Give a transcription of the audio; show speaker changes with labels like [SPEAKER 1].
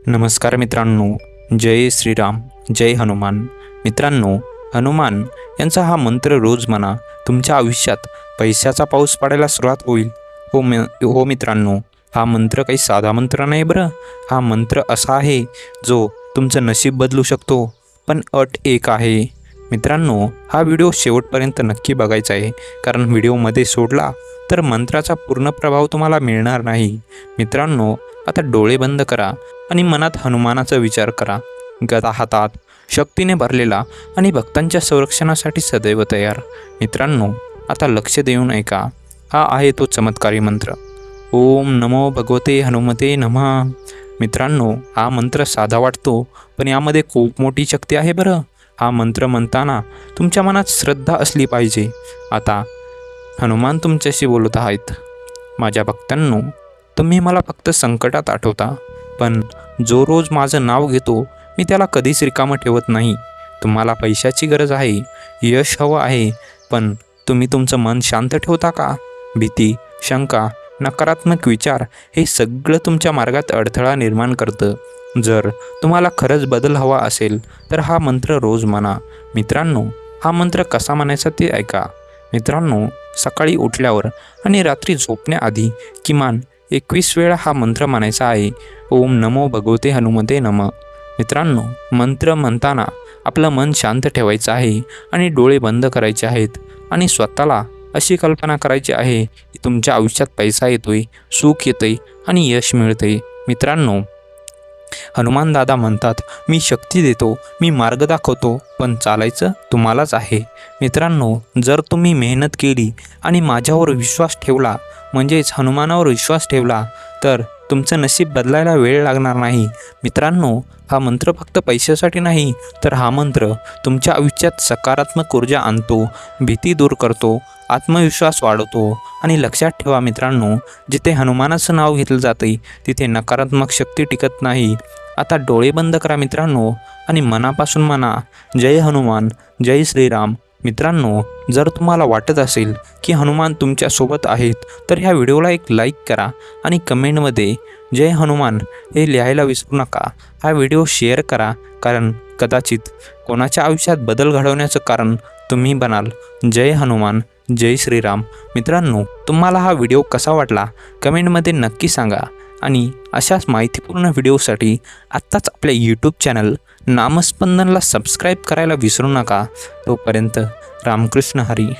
[SPEAKER 1] नमस्कार मित्रांनो, जय श्रीराम, जय हनुमान. मित्रांनो, हनुमान यांचा हा मंत्र रोज म्हणा. तुमच्या आयुष्यात पैशाचा पाऊस पडायला सुरुवात होईल. हो मित्रांनो, हा मंत्र काही साधा मंत्र नाही बरं. हा मंत्र असा आहे जो तुमचं नशीब बदलू शकतो. पण अट एक आहे मित्रांनो, हा व्हिडिओ शेवटपर्यंत नक्की बघायचा आहे, कारण व्हिडिओमध्ये सोडला तर मंत्राचा पूर्ण प्रभाव तुम्हाला मिळणार नाही. मित्रांनो, आता डोळे बंद करा आणि मनात हनुमानाचा विचार करा. गदा हातात, शक्तीने भरलेला आणि भक्तांच्या संरक्षणासाठी सदैव तयार. मित्रांनो, आता लक्ष देऊन ऐका. हा आहे तो चमत्कारी मंत्र. ओम नमो भगवते हनुमते नमः. मित्रांनो, हा मंत्र साधा वाटतो, पण यामध्ये खूप मोठी शक्ती आहे बरं. हा मंत्र म्हणताना तुमच्या मनात श्रद्धा असली पाहिजे. आता हनुमान तुमच्याशी बोलत आहेत. माझ्या भक्तांनो, तुम्ही मला फक्त संकटात आठवता, पण जो रोज माझं नाव घेतो मी त्याला कधीच रिकामं ठेवत नाही. तुम्हाला पैशाची गरज आहे, यश हवं आहे, पण तुम्ही तुमचं मन शांत ठेवता का? भीती, शंका, नकारात्मक विचार हे सगळं तुमच्या मार्गात अडथळा निर्माण करतं. जर तुम्हाला खरंच बदल हवा असेल तर हा मंत्र रोज म्हणा. मित्रांनो, हा मंत्र कसा म्हणायचा ते ऐका. मित्रांनो, सकाळी उठल्यावर आणि रात्री झोपण्याआधी किमान 21 वेळा हा मंत्र म्हणायचा आहे. ओम नमो भगवते हनुमते नमः. मित्रांनो, मंत्र म्हणताना आपलं मन शांत ठेवायचं आहे आणि डोळे बंद करायचे आहेत आणि स्वतःला अशी कल्पना करायची आहे की तुमच्या आयुष्यात पैसा येतोय, सुख येतंय आणि यश मिळतंय. मित्रांनो, हनुमान दादा म्हणतात, मी शक्ती देतो, मी मार्ग दाखवतो, पण चालायचं तुम्हालाच आहे. मित्रांनो, जर तुम्ही मेहनत केली आणि माझ्यावर विश्वास ठेवला, म्हणजेच हनुमानावर विश्वास ठेवला, तर तुमचं नशीब बदलायला वेळ लागणार नाही. मित्रांनो, हा मंत्र फक्त पैशासाठी नाही, तर हा मंत्र तुमच्या आयुष्यात सकारात्मक ऊर्जा आणतो, भीती दूर करतो, आत्मविश्वास वाढवतो. आणि लक्षात ठेवा मित्रांनो, जिथे हनुमानाचं नाव घेतलं जाते तिथे नकारात्मक शक्ती टिकत नाही. आता डोळे बंद करा मित्रांनो आणि मनापासून म्हणा, जय हनुमान, जय श्रीराम. मित्रांनो, जर तुम्हाला वाटत असेल की हनुमान तुमच्यासोबत आहेत तर ह्या व्हिडिओला एक लाईक करा आणि कमेंटमध्ये जय हनुमान हे लिहायला विसरू नका. हा व्हिडिओ शेअर करा, कारण कदाचित कोणाच्या आयुष्यात बदल घडवण्याचं कारण तुम्ही बनाल. जय हनुमान, जय श्रीराम. मित्रांनो, तुम्हाला हा व्हिडिओ कसा वाटला कमेंटमध्ये नक्की सांगा. आणि अशाच माहितीपूर्ण व्हिडिओसाठी आत्ताच आपल्या यूट्यूब चॅनल नामस्पंदनला सबस्क्राईब करायला विसरू नका. तोपर्यंत रामकृष्ण हरी.